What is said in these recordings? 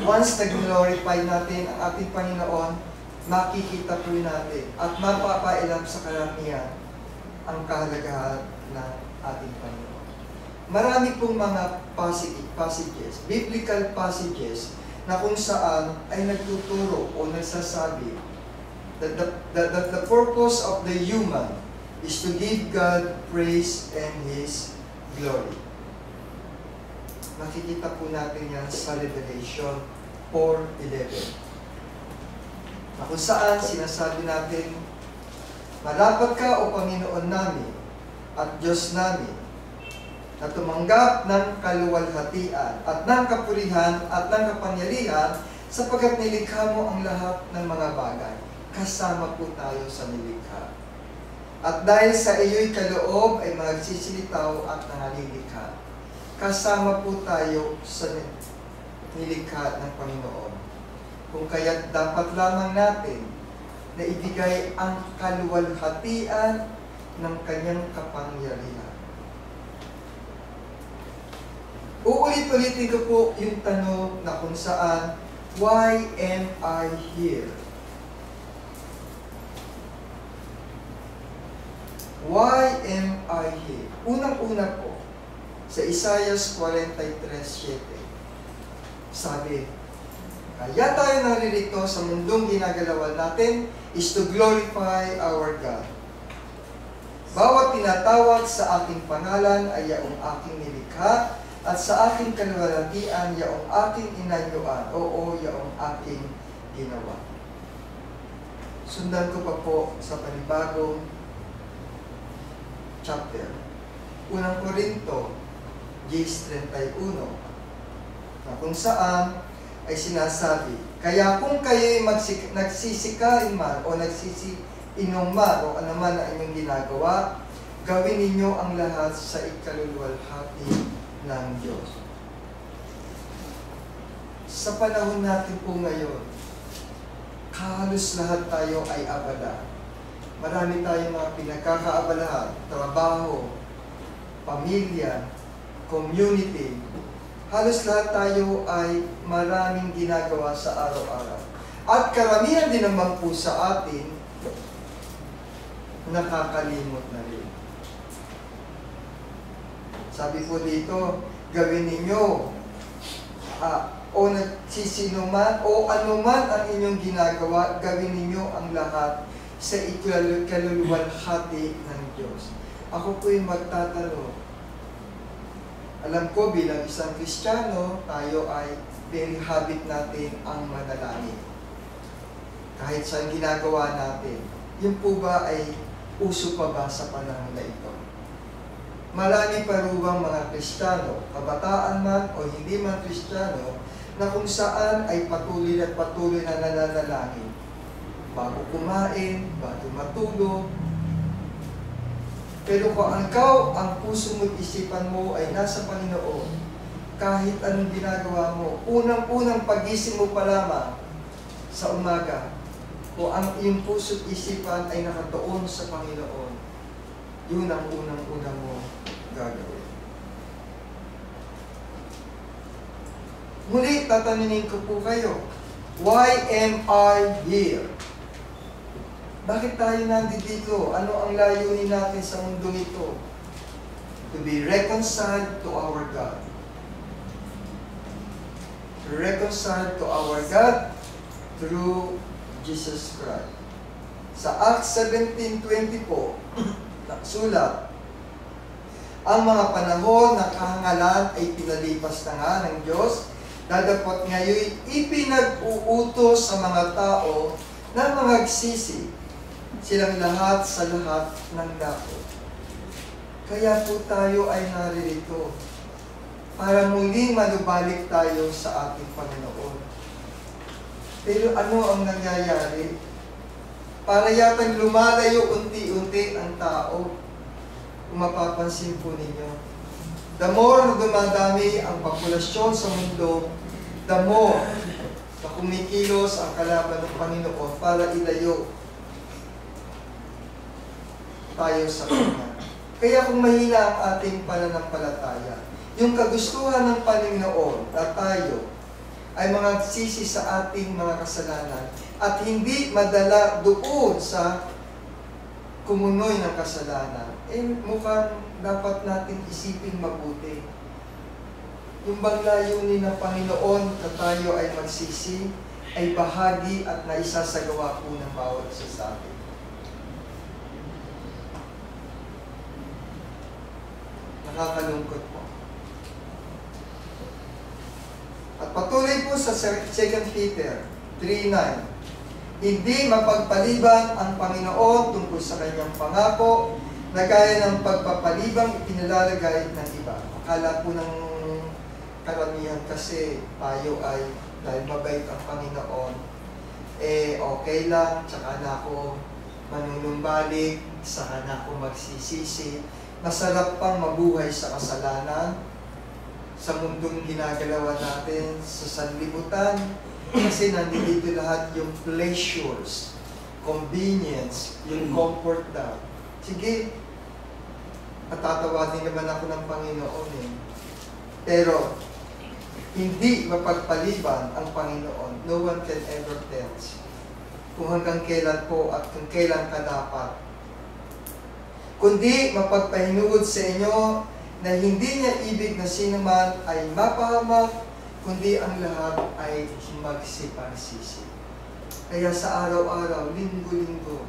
Once nag-glorify natin ang ating Panginoon, makikita po natin at mapapailam sa karamihan ang kahalagahan ng ating Panginoon. Marami pong mga passages, biblical passages, na kung saan ay nagtuturo o nagsasabi that the purpose of the human is to give God praise and His glory. Makikita po natin yan sa Revelation 4:11. Na kung saan sinasabi natin, "Malapat ka, O Panginoon namin at Diyos namin, na tumanggap ng kaluwalhatian at ng kapurihan at ng kapangyarihan sapagkat nilikha mo ang lahat ng mga bagay." Kasama po tayo sa nilikha. At dahil sa iyo'y kaloob ay magsisilitaw at nangalilikha. Kasama po tayo sa nilikha ng Panginoon. Kung kaya't dapat lamang natin na ibigay ang kaluwalhatian ng kanyang kapangyarihan. Uulit-ulitin ko po yung tanong na kung saan, why am I here? Why am I here? Unang-una po, sa Isaiah 43:7, sabi, kaya tayo naririto sa mundong ginagalawan natin is to glorify our God. Bawat tinatawag sa aking pangalan ay yaong aking nilikha, at sa aking kaluwalhatian yaong aking inayuan, oo, yaong aking ginawa. Sundan ko pa po sa panibagong chapter. Unang Korinto, 10:31, na kung saan ay sinasabi, kaya kung kayo'y nagsisikain man o nagsisiinom man o anuman ang inyong ginagawa, gawin ninyo ang lahat sa ikaluluwalhati ng Diyos. Sa panahon natin po ngayon, halos lahat tayo ay abala. Marami tayong mga pinagkakaabalahan, trabaho, pamilya, community. Halos lahat tayo ay maraming ginagawa sa araw-araw. At karamihan din naman po sa atin, nakakalimot na rin. Sabi po dito, gawin ninyo o nagsisinuman o anuman ang inyong ginagawa, gawin ninyo ang lahat sa ikaluluwalhati ng Diyos. Ako po'y magtatanong. Alam ko bilang isang Kristiyano, tayo ay very habit natin ang manalangin. Kahit saan ginagawa natin. Yun po ba ay uso pa ba sa panahon na ito? Marami pa rubang mga Kristiyano, kabataan man o hindi man Kristiyano, na kung saan ay patuloy at patuloy na nananalangin. Bago kumain, bago matulog. Pero kung ikaw, ang puso mo at isipan mo ay nasa Panginoon, kahit anong ginagawa mo, unang-unang pagising mo pa lamang sa umaga, kung ang iyong puso at isipan ay nakatuon sa Panginoon, yun ang unang-unang mo gagawin. Muli, tatanungin ko po kayo, why am I here? Bakit tayo nandito? Ano ang layunin natin sa mundo nito? To be reconciled to our God. To reconcile to our God through Jesus Christ. Sa Acts 17:20 po, nakasulat, ang mga panahon na kahangalan ay pinalipas na nga ng Diyos, dadapot ngayon ipinag-uutos sa mga tao na magagsisi silang lahat sa lahat ng dako. Kaya po tayo ay naririto para muling manubalik tayo sa ating Panginoon. Pero ano ang nangyayari? Para yatang lumalayo unti-unti ang tao. Kung mapapansin po ninyo, the more na dumadami ang populasyon sa mundo, the more na kumikilos ang kalaban ng Panginoon para ilayo tayo sa Kanya. Kaya kung mahina ang ating pananampalataya, yung kagustuhan ng Panginoon na tayo ay mga sisi sa ating mga kasalanan at hindi madala doon sa kumunoy ng kasalanan, mukhang dapat natin isipin mabuti. Yung bang layunin ng Panginoon na tayo ay magsisi, ay bahagi at naisasagawa po ng bawat isa sa atin. Nakakalungkot po. At patuloy po sa 2 Peter 3:9. Hindi mapagpaliban ang Panginoon tungkol sa kanyang pangako na gaya ng pagpapalibang ipinalalagay ng iba. Akala po ng karamihan kasi tayo ay dahil mabait ang Panginoon, okay lang, tsaka na ako manunumbalik, saka na ako magsisisi. Masarap pang mabuhay sa kasalanan, sa mundong ginagalawan natin, sa sanlibutan, kasi nandito lahat yung pleasures, convenience, yung comfort daw. Sige, matatawadin naman ako ng Panginoon eh. Pero, hindi mapagpaliban ang Panginoon. No one can ever tell kung hanggang kailan po at kung kailan ka dapat. Kundi mapagpahinuod sa inyo na hindi niya ibig na sinuman ay mapahamak, kundi ang lahat ay magsipagsisi. Kaya sa araw-araw, linggo-linggo,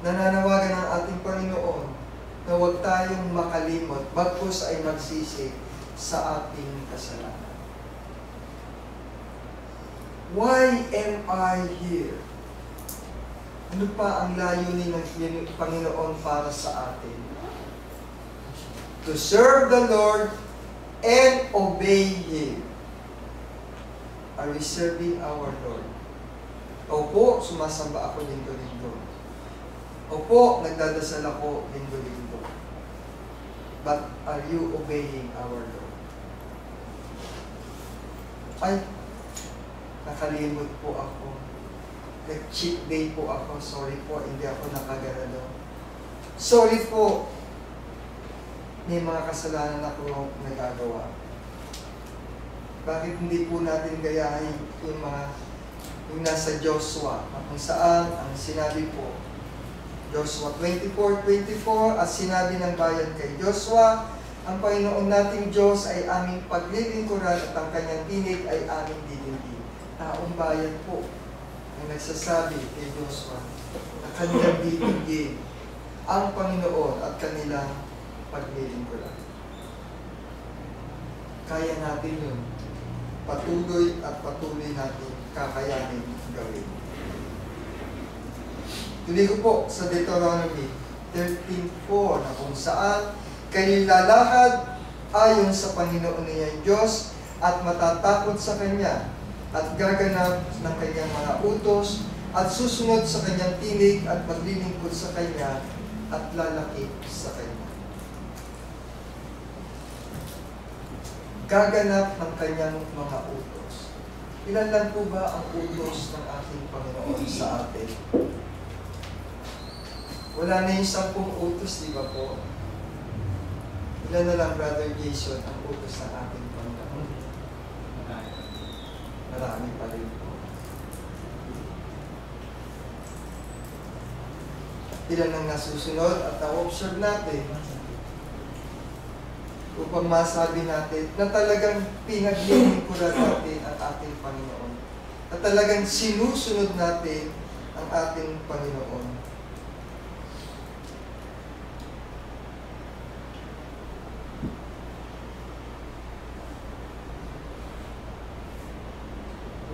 nananawagan ang ating Panginoon na huwag tayong makalimot, bagkus ay magsisi sa ating kasalanan. Why am I here? Ano pa ang layunin ng Panginoon para sa atin? To serve the Lord and obey Him. Are we serving our Lord? Opo, sumasamba ako linggo-linggo. Opo, nagdadasal ako linggo-linggo. But are you obeying our Lord? Ay, nakalimot po ako. Nag-cheat day po ako. Sorry po, hindi ako nakaganado. Sorry po, may mga kasalanan ako nagagawa. Bakit hindi po natin gayahin yung nasa Joshua, kung saan ang sinabi po, Joshua 24:24, at sinabi ng bayan kay Joshua, ang Panginoon nating Diyos ay aming paglilingkuran at ang kanyang tinig ay aming didigin. Taong bayan po ang nagsasabi kay Joshua na kanilang didigin ang Panginoon at kanilang paglilingkuran. Kaya natin yun. Patuloy at patuloy natin kakayanin gawin. Tuloy ko po sa Deuteronomy 13:4 na kung saan kayo lalakad ayon sa Panginoon niyang Diyos at matatakot sa Kanya at gaganap ng Kanyang mga utos at susunod sa Kanyang tinig at maglilingkod sa Kanya at lalakip sa Kanya. Gaganap ng Kanyang mga utos. Ilan lang po ba ang utos ng ating Panginoon sa atin? Wala na yung 10 utos, di ba po? Ilan na lang, Brother Jason, ang utos ng ating Panginoon? Marami pa rin po. Ilan ang nasusunod at na-observe natin upang masabi natin na talagang pinaglilingkuran natin ang ating Panginoon. Na talagang sinusunod natin ang ating Panginoon.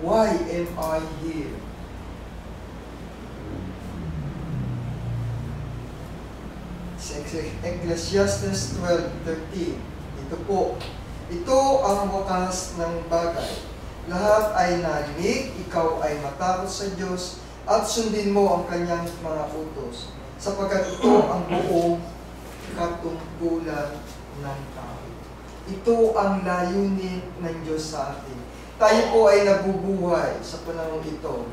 Why am I here? Sa Ecclesiastes 12:13, ito po, ito ang wakas ng bagay. Lahat ay narinig, ikaw ay matakot sa Diyos, at sundin mo ang Kanyang mga utos, sapagkat ito ang buong katungkulan ng tao. Ito ang layunin ng Diyos sa atin. Tayo po ay nabubuhay sa panahon ito.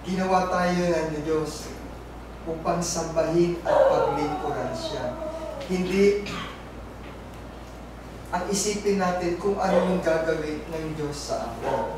Ginawa tayo ng Diyos upang sambahin at paglingkuran siya. Hindi ang isipin natin kung ano yung gagawin ng Diyos sa atin.